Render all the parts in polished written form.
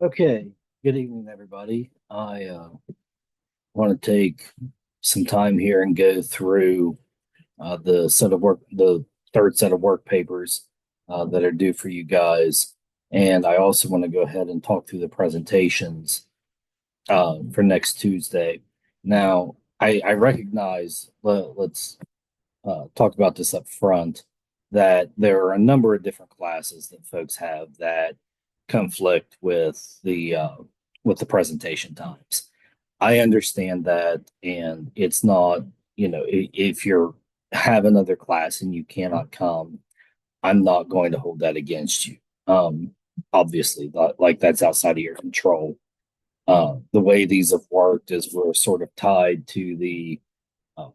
Okay, good evening, everybody. I want to take some time here and go through the third set of work papers that are due for you guys, and I also want to go ahead and talk through the presentations for next Tuesday. Now, I recognize let's talk about this up front that there are a number of different classes that folks have that conflict with the presentation times. I understand that, and it's not, if you're have another class and you cannot come, I'm not going to hold that against you. Obviously, like that's outside of your control. The way these have worked is we're sort of tied to uh,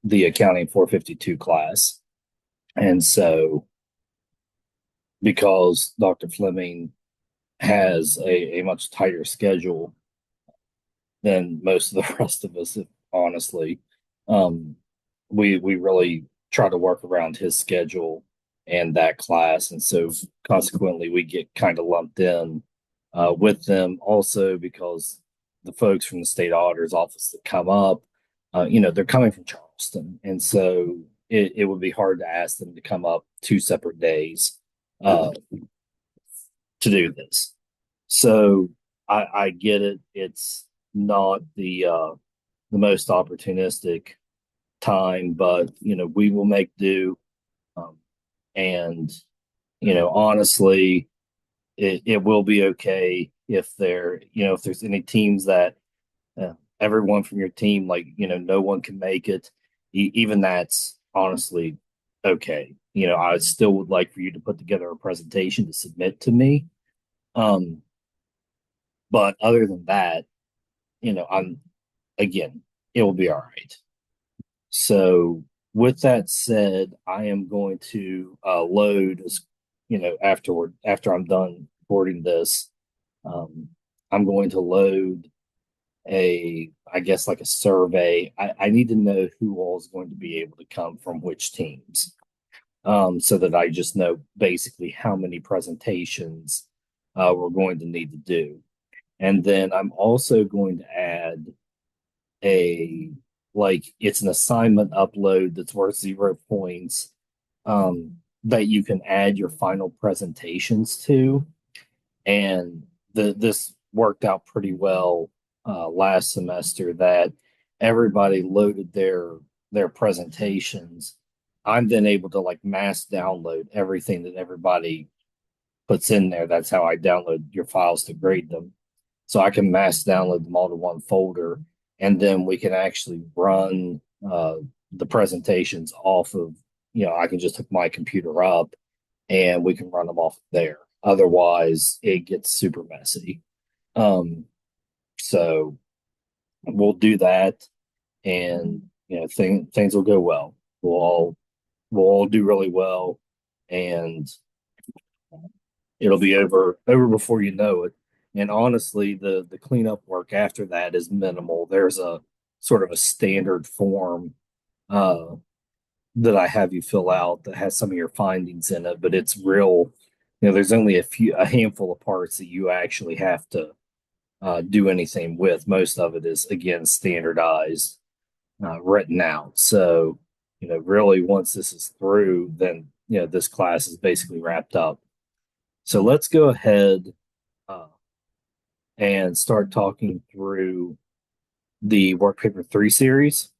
the accounting 452 class, and so because Dr. Fleming has a much tighter schedule than most of the rest of us, honestly. Um, we really try to work around his schedule and that class, and so consequently, we get kind of lumped in with them. Also, because the folks from the state auditor's office that come up, they're coming from Charleston, and so it would be hard to ask them to come up two separate days uh, to do this. So I get it. It's not the most opportunistic time, but we will make do. Um, and honestly, it will be okay if if there's any teams that everyone from your team, like no one can make it. Even that's honestly okay. I still would like for you to put together a presentation to submit to me. Um, but other than that, I'm again, it will be all right. So with that said, I am going to load as after I'm done recording this. Um, I'm going to load I guess like a survey. I need to know who all is going to be able to come from which teams, so that I just know basically how many presentations we're going to need to do. And then I'm also going to add a it's an assignment upload that's worth 0 points, that you can add your final presentations to. And this worked out pretty well last semester that everybody loaded their presentations. I'm then able to like mass download everything that everybody puts in there. That's how I download your files to grade them. So I can mass download them all to one folder, and then we can actually run the presentations off of, I can just hook my computer up and we can run them off there. Otherwise, it gets super messy. Um, so we'll do that, and things will go well. We'll all do really well, and it'll be over before you know it. And honestly, the cleanup work after that is minimal. There's a sort of a standard form uh, that I have you fill out that has some of your findings in it, but it's real. There's only a handful of parts that you actually have to do anything with. Most of it is again standardized, written out. So really, once this is through, then this class is basically wrapped up. So let's go ahead uh, and start talking through the Workpaper 3 series.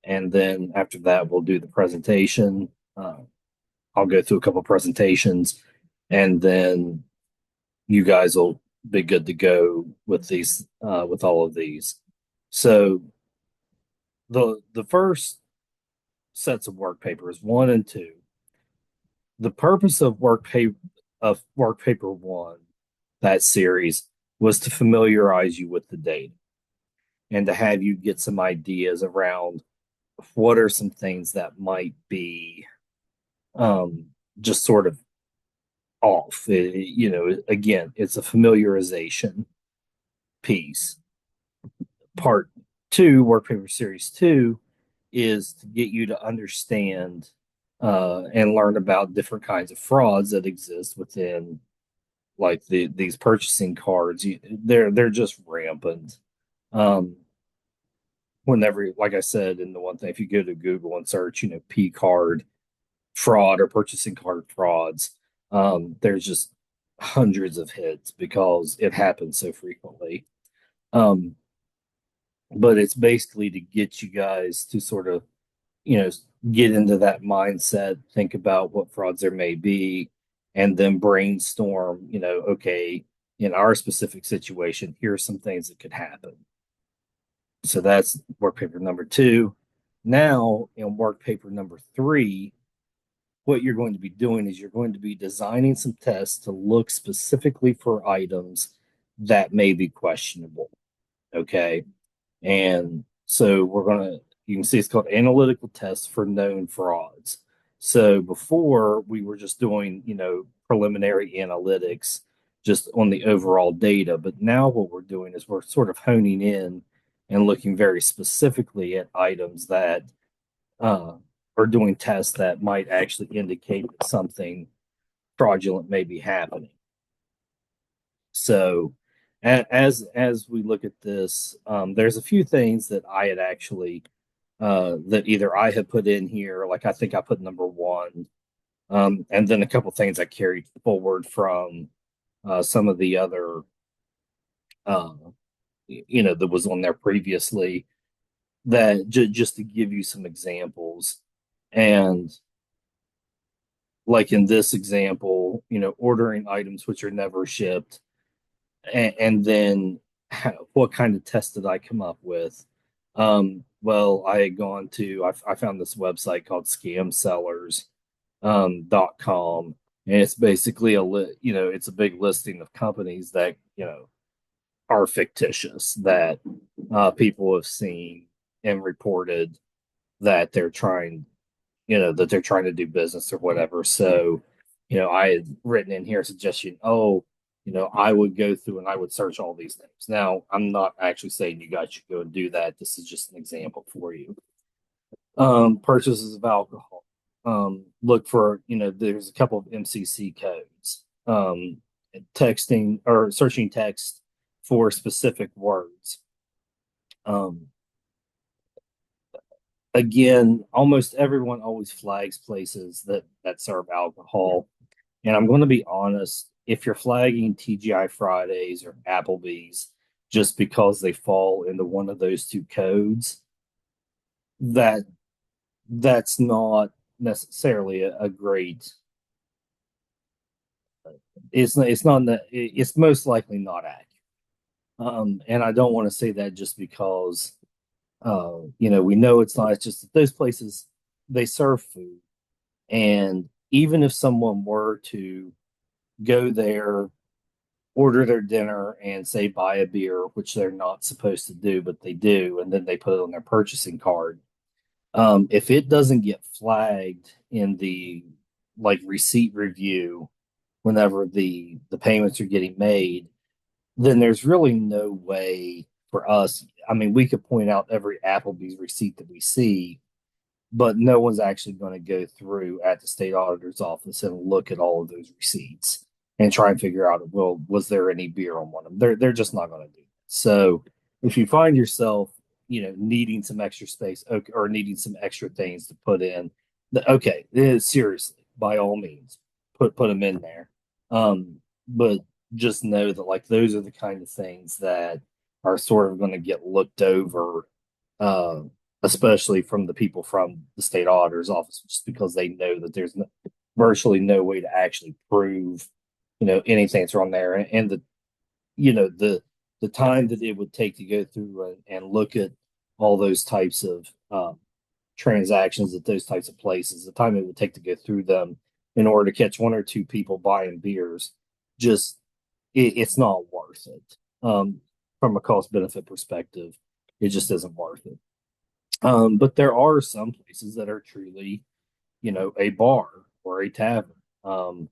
And then after that, we'll do the presentation. I'll go through a couple of presentations, and then you guys will be good to go with with all of these. So the first sets of work papers, 1 and 2, the purpose of work paper 1, that series, was to familiarize you with the data and to have you get some ideas around what are some things that might be just sort of off. Again, it's a familiarization piece. Part 2, Work Paper Series 2, is to get you to understand and learn about different kinds of frauds that exist within like these purchasing cards, they're just rampant. Um, Whenever, like I said, in the one thing, if you go to Google and search, P card fraud or purchasing card frauds, there's just hundreds of hits because it happens so frequently. Um, but it's basically to get you guys to sort of, you know, get into that mindset, think about what frauds there may be, and then brainstorm, okay, in our specific situation, here are some things that could happen. So that's work paper number two. Now, in work paper number three, what you're going to be doing is you're going to be designing some tests to look specifically for items that may be questionable. Okay. And so you can see it's called analytical tests for known frauds. So before we were just doing, preliminary analytics just on the overall data. But now what we're doing is we're sort of honing in and looking very specifically at items that uh, are doing tests that might actually indicate that something fraudulent may be happening. So as we look at this, there's a few things that I had actually that either I had put in here, like I think I put number one, and then a couple things I carried forward from some of the other, uh, that was on there previously. That just to give you some examples, and like in this example, ordering items which are never shipped, and then what kind of test did I come up with? Well, I had gone to I found this website called scamsellers .com, and it's basically it's a big listing of companies that are fictitious that people have seen and reported that they're trying to do business or whatever. So, I had written in here a suggestion, oh, I would go through and I would search all these names. Now, I'm not actually saying you guys should go and do that. This is just an example for you. Purchases of alcohol. Look for, there's a couple of MCC codes. Texting or searching text for specific words. Um, Again, almost everyone always flags places that serve alcohol. And I'm going to be honest, if you're flagging TGI Fridays or Applebee's just because they fall into one of those two codes, that that's not necessarily a great. It's most likely not accurate. And I don't want to say that just because we know it's not. It's just that those places they serve food, and even if someone were to go there, order their dinner, and say buy a beer, which they're not supposed to do, but they do, and then they put it on their purchasing card. If it doesn't get flagged in the like receipt review whenever the payments are getting made, then there's really no way for us. I mean, we could point out every Applebee's receipt that we see, but no one's actually going to go through at the state auditor's office and look at all of those receipts and try and figure out, well, was there any beer on one of them? They're just not going to do that. So if you find yourself, needing some extra space or needing some extra things to put in, okay, seriously, by all means, put them in there. But just know that like those are the kind of things that are sort of going to get looked over, uh, especially from the people from the state auditor's office, just because they know that there's virtually no way to actually prove, anything that's wrong there, and the time that it would take to go through and look at all those types of transactions at those types of places, the time it would take to go through them in order to catch one or two people buying beers, just it's not worth it. From a cost benefit perspective, it just isn't worth it. But there are some places that are truly, a bar or a tavern.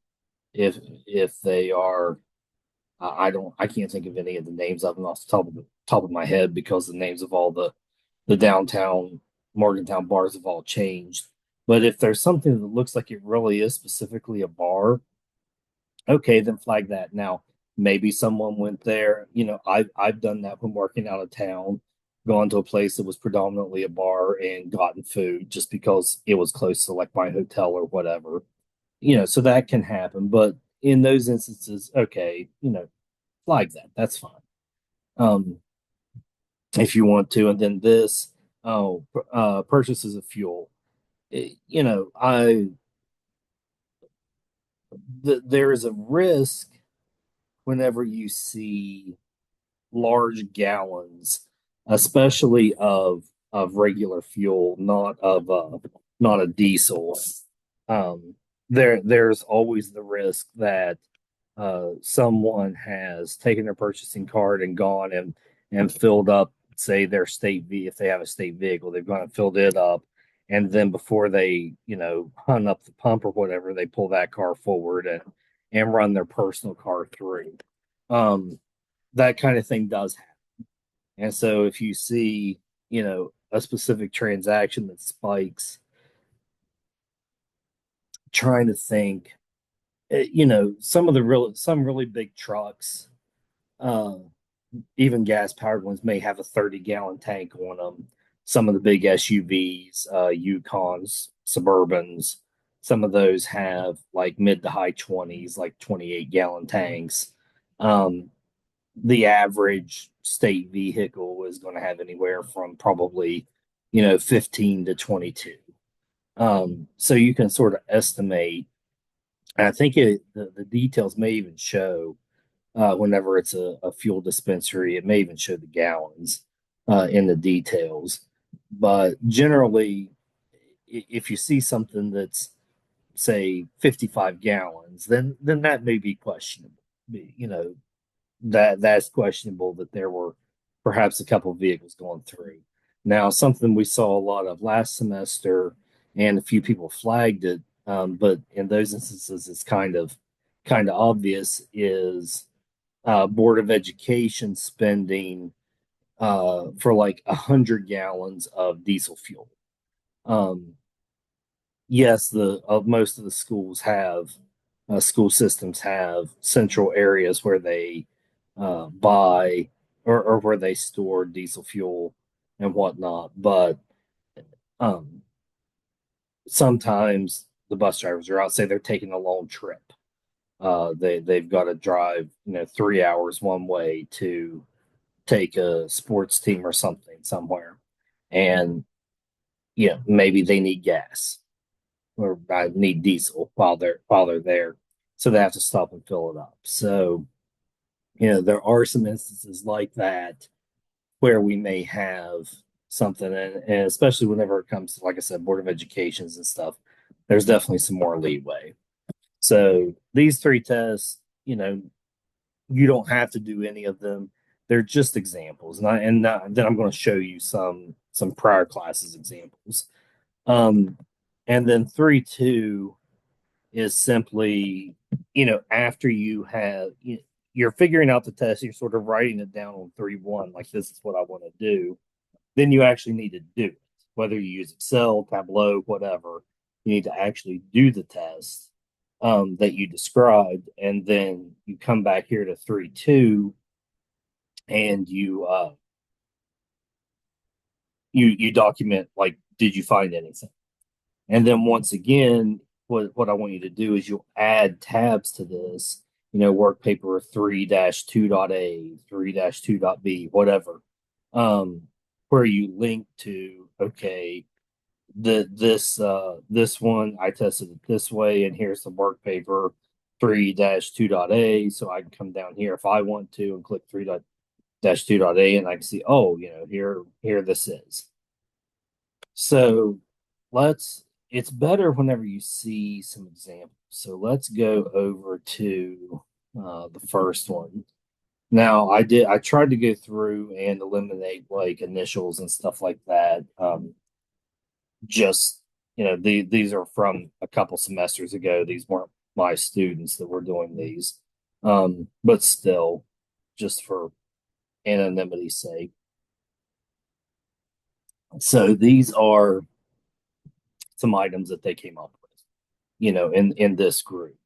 If they are, I can't think of any of the names of them off the top of my head because the names of all the downtown Morgantown bars have all changed. But if there's something that looks like it really is specifically a bar, Okay, then flag that. Now, maybe someone went there. I've done that when working out of town, gone to a place that was predominantly a bar and gotten food just because it was close to like my hotel or whatever. So that can happen. But in those instances, okay, flag that. That's fine. Um, if you want to, and then this, purchases of fuel. I there is a risk whenever you see large gallons, especially of regular fuel, not a diesel. There's always the risk that someone has taken their purchasing card and gone and filled up, say their if they have a state vehicle, they've gone and filled it up, and then before they hunt up the pump or whatever, they pull that car forward and run their personal car through. Um, that kind of thing does happen. And so if you see, a specific transaction that spikes, trying to think, some really big trucks, uh, even gas powered ones may have a 30-gallon tank on them. Some of the big SUVs, Yukons, Suburbans, some of those have like mid to high 20s, like 28-gallon tanks. Um, the average state vehicle is going to have anywhere from probably 15 to 22. So you can sort of estimate, and I think the details may even show, whenever it's a fuel dispensary, it may even show the gallons in the details. But generally, if you see something that's, say, 55 gallons, then that may be questionable. That's questionable that there were perhaps a couple of vehicles going through. Now, something we saw a lot of last semester, and a few people flagged it, but in those instances, it's kind of obvious, is Board of Education spending for like 100 gallons of diesel fuel. Um, yes, the most of the school systems have central areas where they buy, or where they store diesel fuel and whatnot. But um, sometimes the bus drivers are out, say they're taking a long trip. They've got to drive 3 hours one way to take a sports team or something somewhere, and maybe they need gas or I need diesel while they're there, so they have to stop and fill it up. So there are some instances like that where we may have something, and especially whenever it comes to, like I said, Board of Educations and stuff, there's definitely some more leeway. So these three tests, you don't have to do any of them. They're just examples, then I'm going to show you some prior classes examples. Um, and then 3.2 is simply, after you're figuring out the test, you're sort of writing it down on 3.1, like this is what I want to do. Then you actually need to do it, whether you use Excel, Tableau, whatever. You need to actually do the test that you described, and then you come back here to 3.2, and you document, like, did you find anything? And then once again, what I want you to do is you'll add tabs to this, Workpaper 3-2.A, 3-2.B, whatever, where you link to, okay, this one I tested it this way, and here's the Workpaper 3-2.A. So I can come down here if I want to and click 3-2.A, and I can see, oh, here this is. So it's better whenever you see some examples. So let's go over to the first one. Now, I tried to go through and eliminate like initials and stuff like that. Just, these are from a couple semesters ago. These weren't my students that were doing these. But still, just for anonymity's sake. So these are some items that they came up with, in this group.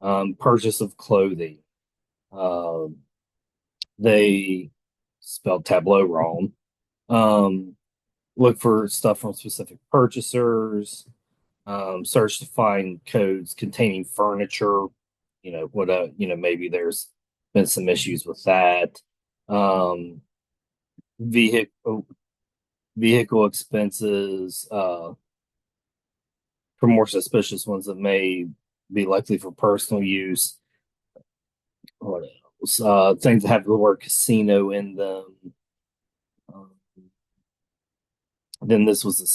Purchase of clothing. Um, they spelled tableau wrong. Um, look for stuff from specific purchasers. Search to find codes containing furniture. Maybe there's been some issues with that. Um, vehicle vehicle expenses for more suspicious ones that may be likely for personal use. What else? Things that have the word casino in them. Um, then this was the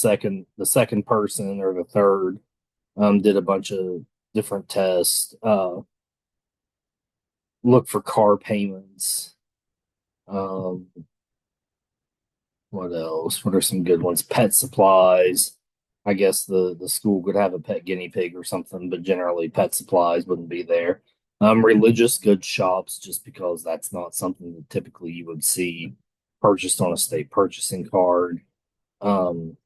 second person or the third did a bunch of different tests. Look for car payments. Um, what else? What are some good ones? Pet supplies. I guess the school could have a pet guinea pig or something, but generally pet supplies wouldn't be there. Religious goods shops, just because that's not something that typically you would see purchased on a state purchasing card. Um,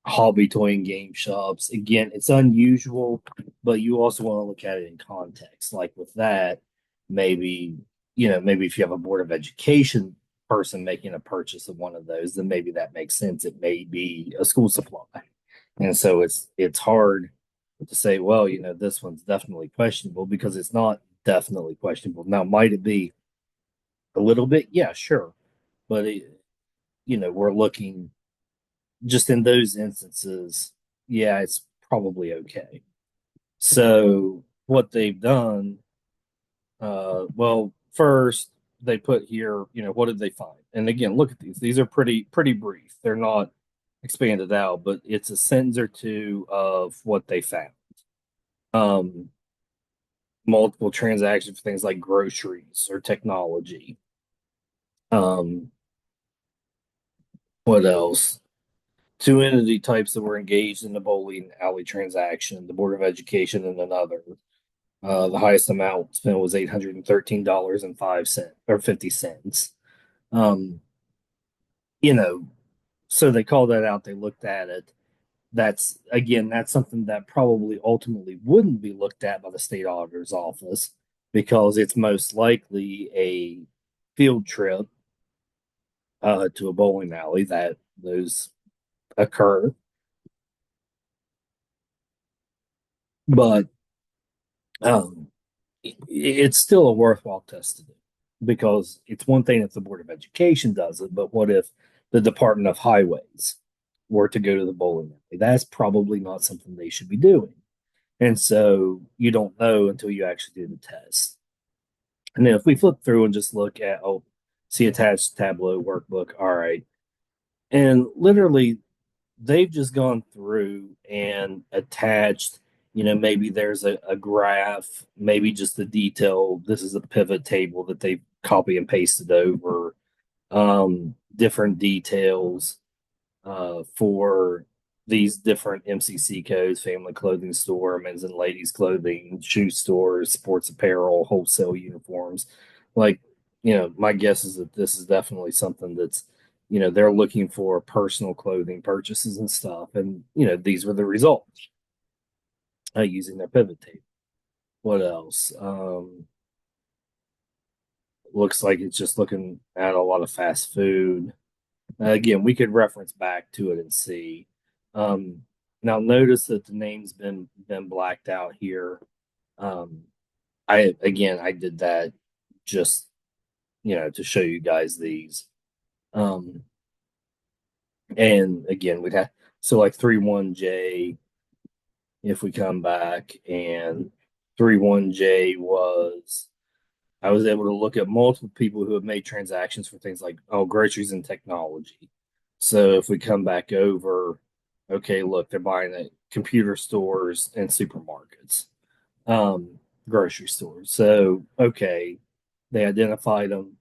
hobby toy and game shops. Again, it's unusual, but you also want to look at it in context. Like with that, maybe, maybe if you have a board of education person making a purchase of one of those, then maybe that makes sense. It may be a school supply. And so it's hard to say, well, this one's definitely questionable because it's not definitely questionable. Now, might it be a little bit? Yeah, sure. But we're looking just in those instances, yeah, it's probably okay. So what they've done, well, first they put here, what did they find? And again, look at these. These are pretty brief. They're not expanded out, but it's a sentence or two of what they found. Um, multiple transactions for things like groceries or technology. Um, what else? Two entity types that were engaged in the bowling alley transaction, the Board of Education and another. The highest amount spent was $813.05 or 50 cents. Um, you know, so they called that out. They looked at it. That's something that probably ultimately wouldn't be looked at by the state auditor's office because it's most likely a field trip to a bowling alley that those occur. But um, it's still a worthwhile test to do because it's one thing if the Board of Education does it, but what if the Department of Highways were to go to the bowling alley? That's probably not something they should be doing. And so you don't know until you actually do the test. And then if we flip through and just look at, see attached Tableau workbook, all right. And literally they've just gone through and attached, maybe there's a graph, maybe just the detail. This is a pivot table that they copy and pasted over, different details for these different MCC codes: family clothing store, men's and ladies clothing, shoe stores, sports apparel, wholesale uniforms. Like, my guess is that this is definitely something that's, they're looking for personal clothing purchases and stuff. And, these were the results using their pivot table. What else? Looks like it's just looking at a lot of fast food. Again, we could reference back to it and see. Um, now notice that the name's been blacked out here. Um, I did that just to show you guys these. Um, and again, we'd have so like 31J if we come back, and 31J was I was able to look at multiple people who have made transactions for things like, groceries and technology. So if we come back over, okay, look, they're buying at computer stores and supermarkets, grocery stores. So, okay, they identified them.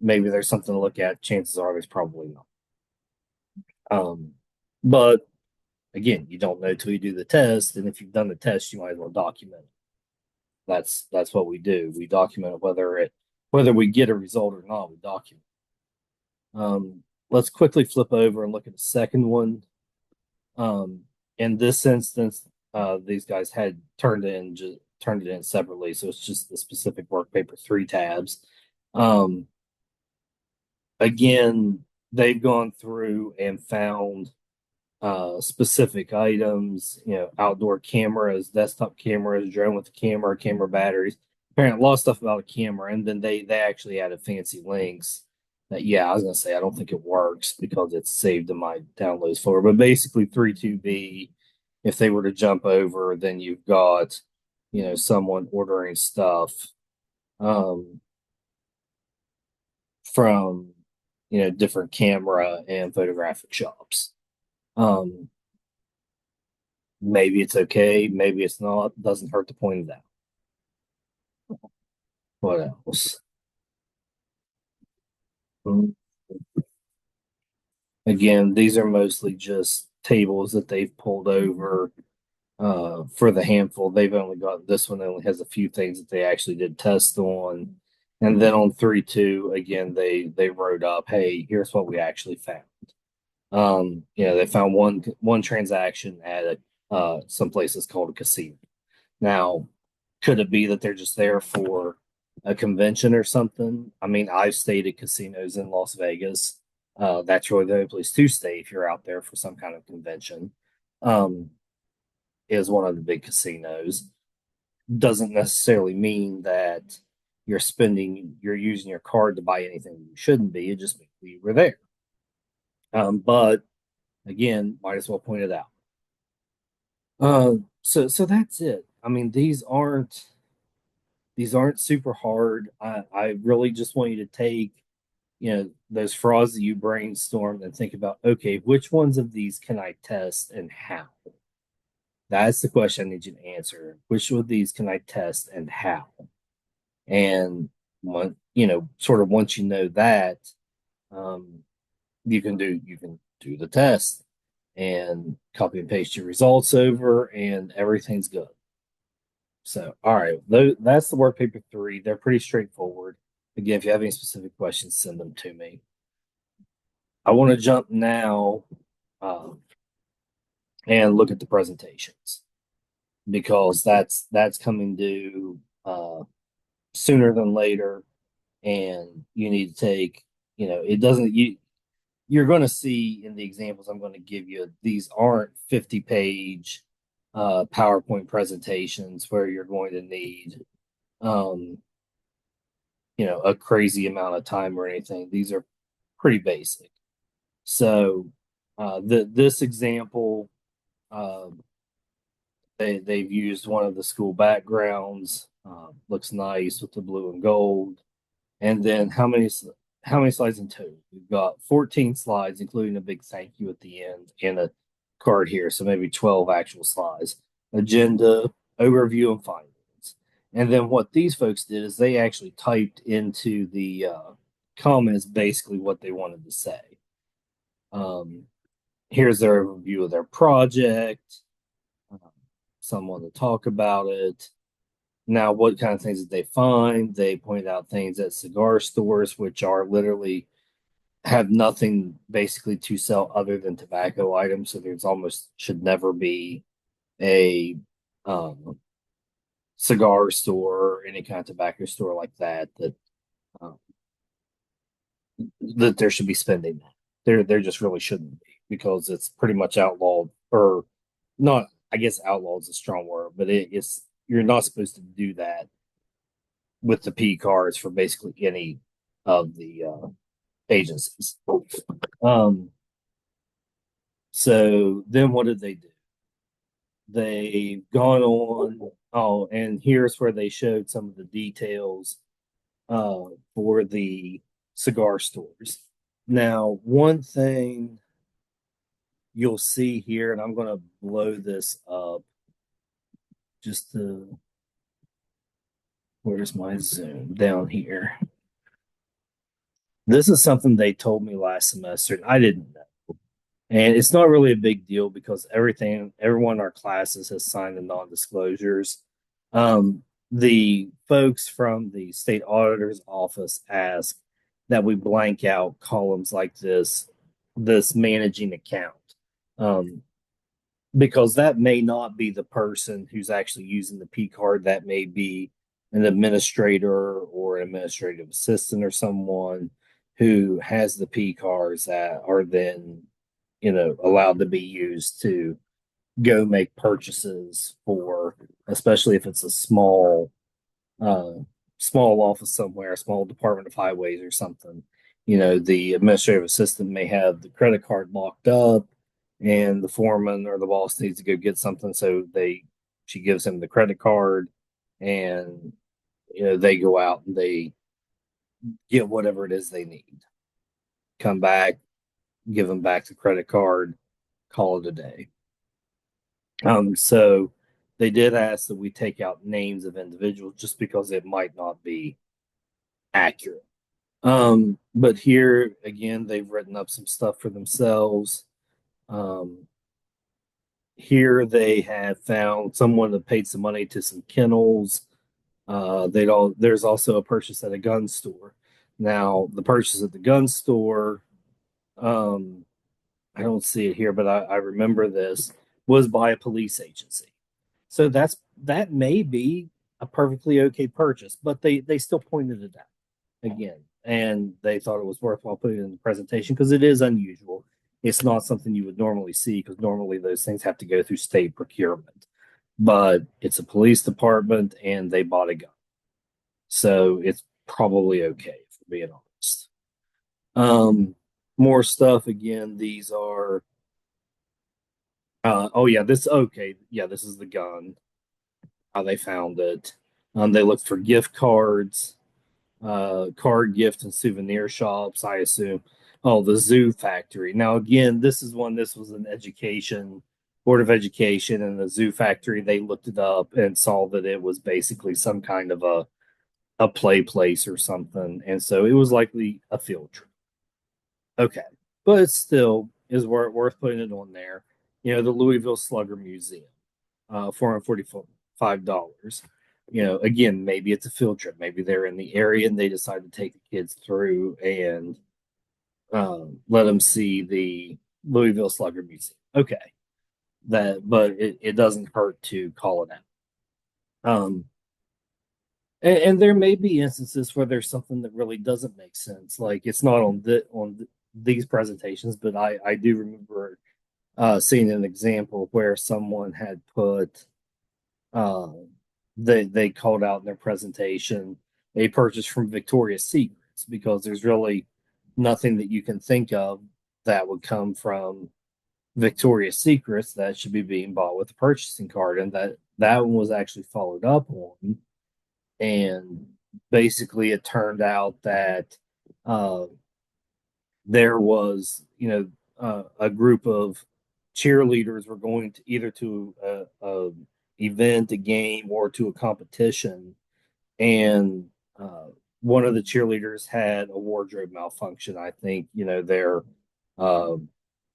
Maybe there's something to look at. Chances are there's probably not. But again, you don't know till you do the test. And if you've done the test, you might as well document it. That's what we do. We document it whether we get a result or not. We document. Let's quickly flip over and look at the second one. In this instance, these guys had turned it in separately, so it's just the specific Workpaper 3 tabs. Um, again, they've gone through and found specific items, outdoor cameras, desktop cameras, drone with the camera, camera batteries. Apparently, a lot of stuff about a camera, and then they actually added fancy links. That yeah, I was gonna say I don't think it works because it's saved in my downloads folder. But basically, 32B, if they were to jump over, then you've got someone ordering stuff um, from different camera and photographic shops. Um, Maybe it's okay, maybe it's not. Doesn't hurt to point it out. What else? Mm, Again, these are mostly just tables that they've pulled over for the handful. They've only got this one only has a few things that they actually did test on. And then on 3.2, again, they wrote up, hey, here's what we actually found. They found one transaction at some places called a casino. Now, could it be that they're just there for a convention or something? I mean, I've stayed at casinos in Las Vegas. That's really the only place to stay if you're out there for some kind of convention. Um, is one of the big casinos. Doesn't necessarily mean that you're using your card to buy anything you shouldn't be. It just means you were there. But again, might as well point it out. So that's it. I mean, these aren't super hard. I really just want you to take, those frauds that you brainstormed and think about, okay, which ones of these can I test and how? That's the question I need you to answer. Which of these can I test and how? And sort of once you know that, um, you can do the test and copy and paste your results over, and everything's good. So, all right, that's the Workpaper 3. They're pretty straightforward. Again, if you have any specific questions, send them to me. I want to jump now and look at the presentations because that's coming due sooner than later, and you need to take. It doesn't you're going to see in the examples I'm going to give you, these aren't 50-page PowerPoint presentations where you're going to need um, a crazy amount of time or anything. These are pretty basic. So this example, uh, they've used one of the school backgrounds. Looks nice with the blue and gold. And then how many slides in total? We've got 14 slides, including a big thank you at the end and a card here. So maybe 12 actual slides. Agenda, overview, and findings. And then what these folks did is they actually typed into the comments basically what they wanted to say. Um, Here's their overview of their project. Someone to talk about it. Now, what kind of things did they find? They point out things at cigar stores, which are literally have nothing basically to sell other than tobacco items. So there's almost should never be a cigar store or any kind of tobacco store like um, that there should be spending. There just really shouldn't be because it's pretty much outlawed, or not. I guess outlawed is a strong word, but it's you're not supposed to do that with the P cards for basically any of the agencies. Um, so then what did they do? They've gone on. Oh, and here's where they showed some of the details for the cigar stores. Now, one thing you'll see here, and I'm going to blow this up just to, where's my zoom down here? This is something they told me last semester, and I didn't know. And it's not really a big deal because everyone in our classes has signed the non-disclosures. The folks from the state auditor's office ask that we blank out columns like this managing account. Um, because that may not be the person who's actually using the P card. That may be an administrator or an administrative assistant or someone who has the P cards that are then, allowed to be used to go make purchases for, especially if it's a uh, small office somewhere, a small department of highways or something. The administrative assistant may have the credit card locked up, and the foreman or the boss needs to go get something. So she gives him the credit card, and they go out and they get whatever it is they need. Come back, give them back the credit card, call it a day. So they did ask that we take out names of individuals just because it might not be accurate. But here again, they've written up some stuff for themselves. Um, Here they have found someone that paid some money to some kennels. There's also a purchase at a gun store. Now, the purchase at the gun store, um, I don't see it here, but I remember this was by a police agency. So that may be a perfectly okay purchase, but they still pointed it out again, and they thought it was worthwhile putting it in the presentation because it is unusual. It's not something you would normally see because normally those things have to go through state procurement, but it's a police department and they bought a gun, so it's probably okay for being honest. Um, More stuff again. These are oh yeah, this okay. Yeah, this is the gun. How they found it. They looked for gift cards, card gift and souvenir shops, I assume. Oh, the zoo factory. Now, again, this was an education, Board of Education, and the zoo factory. They looked it up and saw that it was basically some kind of a play place or something. And so it was likely a field trip. Okay. But it still is worth putting it on there. The Louisville Slugger Museum, $445. Again, maybe it's a field trip. Maybe they're in the area and they decide to take the kids through and let them see the Louisville Slugger Museum. Okay, but it doesn't hurt to call it out. And there may be instances where there's something that really doesn't make sense. Like it's not these presentations, but I do remember seeing an example where someone had put uh, they called out in their presentation a purchase from Victoria's Secrets because there's really nothing that you can think of that would come from Victoria's Secrets that should be being bought with a purchasing card, and that one was actually followed up on, and basically it turned out that uh, there was a group of cheerleaders were going to either to a event, a game, or to a competition, and uh, one of the cheerleaders had a wardrobe malfunction. I think their uh,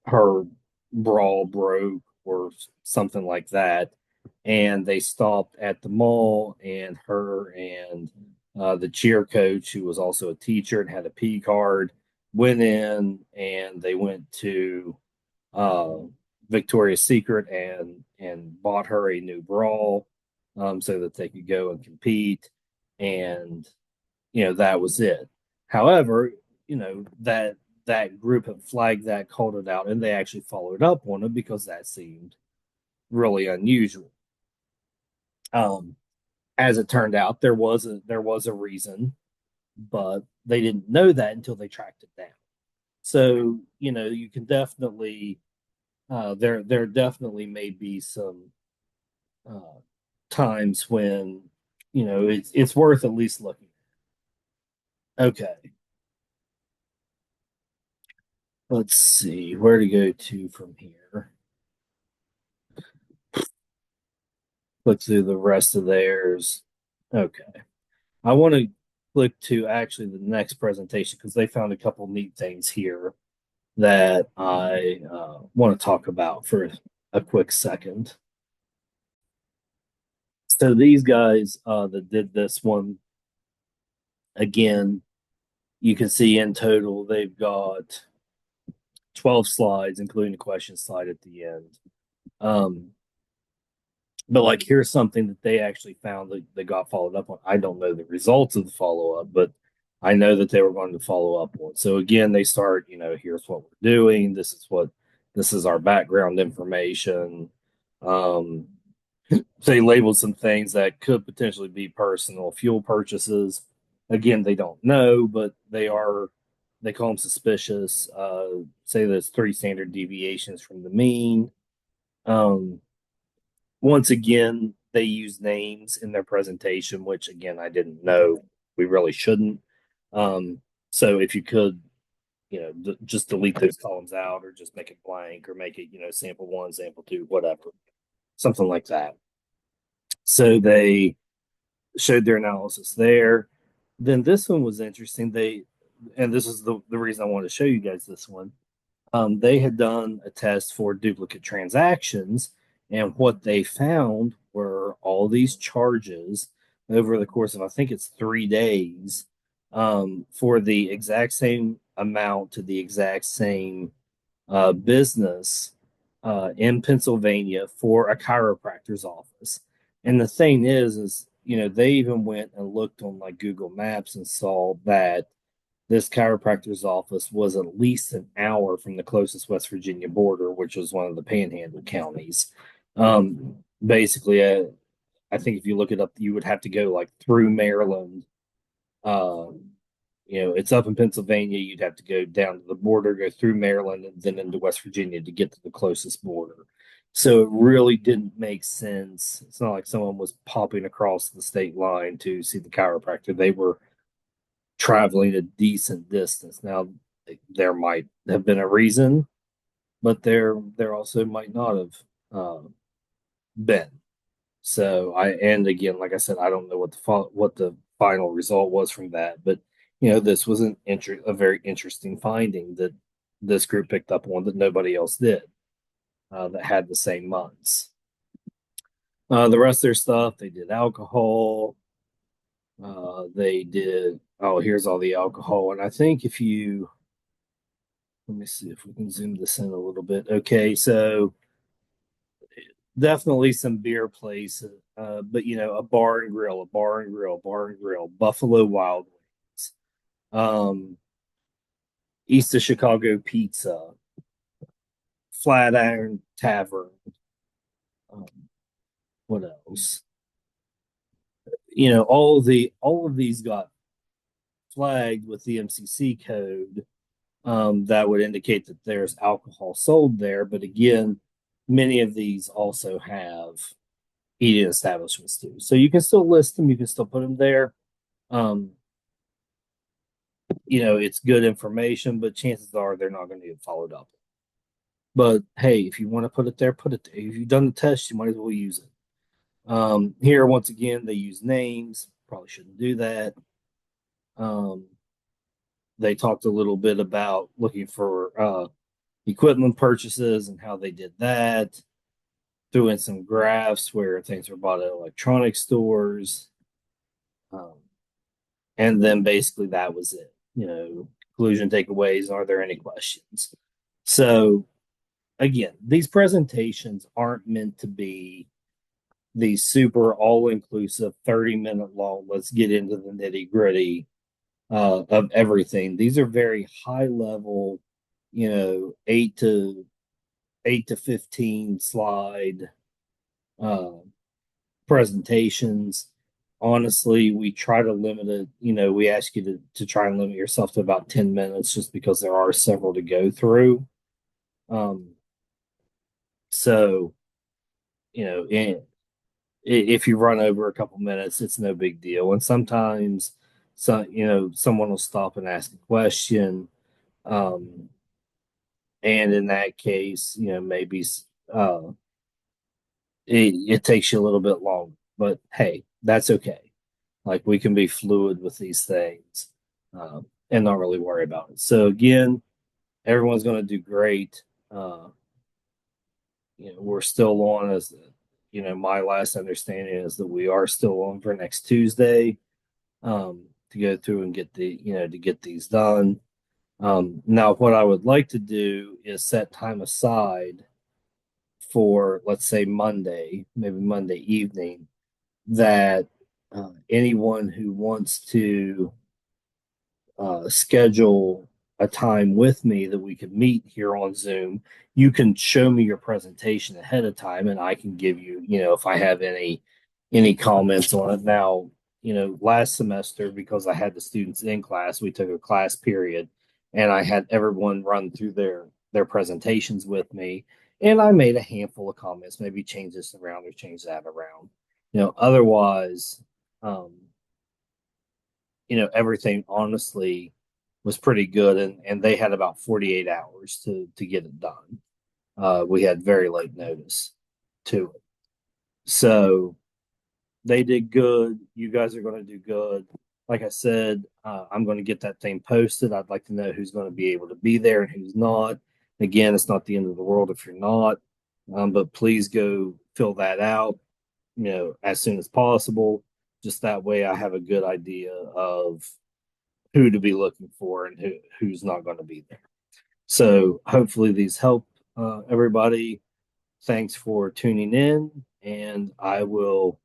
her bra broke or something like that, and they stopped at the mall, and her and the cheer coach, who was also a teacher and had a P card, went in and they went to uh, Victoria's Secret and bought her a new bra, so that they could go and compete, and that was it. However, that group had flagged that, called it out, and they actually followed up on it because that seemed really unusual. Um, as it turned out, there was a reason, but they didn't know that until they tracked it down. So you can definitely there definitely may be some uh, times when it's worth at least looking. Okay, let's see where to go to from here. Look through the rest of theirs. Okay, I want to click to actually the next presentation because they found a couple neat things here that I want to talk about for a quick second. So these guys that did this one, again, you can see in total they've got 12 slides, including a question slide at the end. Um, but like, here's something that they actually found that they got followed up on. I don't know the results of the follow up, but I know that they were going to follow up on. So again, they start, here's what we're doing. This is our background information. Um, they labeled some things that could potentially be personal fuel purchases. Again, they don't know, but they call them suspicious. Say there's three standard deviations from the mean. Um, Once again, they use names in their presentation, which again, I didn't know. We really shouldn't. So if you could, just delete those columns out or just make it blank or make it, sample one, sample two, whatever, something like that. So they showed their analysis there. Then this one was interesting. And this is the reason I wanted to show you guys this one. They had done a test for duplicate transactions, and what they found were all these charges over the course of, I think it's 3 days, for the exact same amount to the exact same business in Pennsylvania for a chiropractor's office. And the thing is, they even went and looked on like Google Maps and saw that this chiropractor's office was at least an hour from the closest West Virginia border, which was one of the panhandle counties. Basically, I think if you look it up, you would have to go like through Maryland. It's up in Pennsylvania. You'd have to go down to the border, go through Maryland, and then into West Virginia to get to the closest border. So it really didn't make sense. It's not like someone was popping across the state line to see the chiropractor. They were traveling a decent distance. Now, there might have been a reason, but there also might not have been. So and again, like I said, I don't know what the final result was from that, but this was a very interesting finding that this group picked up on that nobody else did, that had the same months. The rest of their stuff, they did alcohol. They did. Oh, here's all the alcohol, and I think if you let me see if we can zoom this in a little bit. Okay, so definitely some beer places, but a bar and grill, a bar and grill, bar and grill, Buffalo Wild Wings, um, East of Chicago Pizza, Flatiron Tavern. Um, what else? All of these got flagged with the MCC code, that would indicate that there's alcohol sold there. But again, many of these also have eating establishments too. So you can still list them, you can still put them there. Um, it's good information, but chances are they're not going to get followed up. But hey, if you want to put it there, put it there. If you've done the test, you might as well use it. Here, once again, they use names. Probably shouldn't do that. Um, they talked a little bit about looking for equipment purchases and how they did that. Threw in some graphs where things were bought at electronic stores. Um, and then basically that was it. Conclusion takeaways. Are there any questions? So again, these presentations aren't meant to be these super all-inclusive 30-minute long, let's get into the nitty-gritty of everything. These are very high level, 8 to 15 slide uh, presentations. Honestly, we try to limit it. We ask you to try and limit yourself to about 10 minutes just because there are several to go through. Um, so, if you run over a couple minutes, it's no big deal. And sometimes, someone will stop and ask a question. Um, and in that case, maybe it takes you a little bit longer, but hey, that's okay. Like, we can be fluid with these things, and not really worry about it. So again, everyone's going to do great. We're still on as my last understanding is that we are still on for next Tuesday, to go through and get to get these done. Now, what I would like to do is set time aside for, let's say, Monday, maybe Monday evening, that anyone who wants to schedule a time with me that we could meet here on Zoom, you can show me your presentation ahead of time, and I can give you, if I have any comments on it. Now, last semester, because I had the students in class, we took a class period, and I had everyone run through their presentations with me, and I made a handful of comments, maybe change this around or change that around. Otherwise, um, everything honestly was pretty good, and they had about 48 hours to get it done. We had very late notice to it. So they did good. You guys are going to do good. Like I said, I'm going to get that thing posted. I'd like to know who's going to be able to be there and who's not. Again, it's not the end of the world if you're not, but please go fill that out, as soon as possible. Just that way I have a good idea of who to be looking for and who's not going to be there. So hopefully these help everybody. Thanks for tuning in, and I will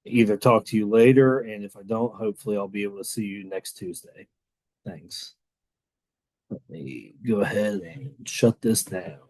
either talk to you later, and if I don't, hopefully I'll be able to see you next Tuesday. Thanks. Let me go ahead and shut this down.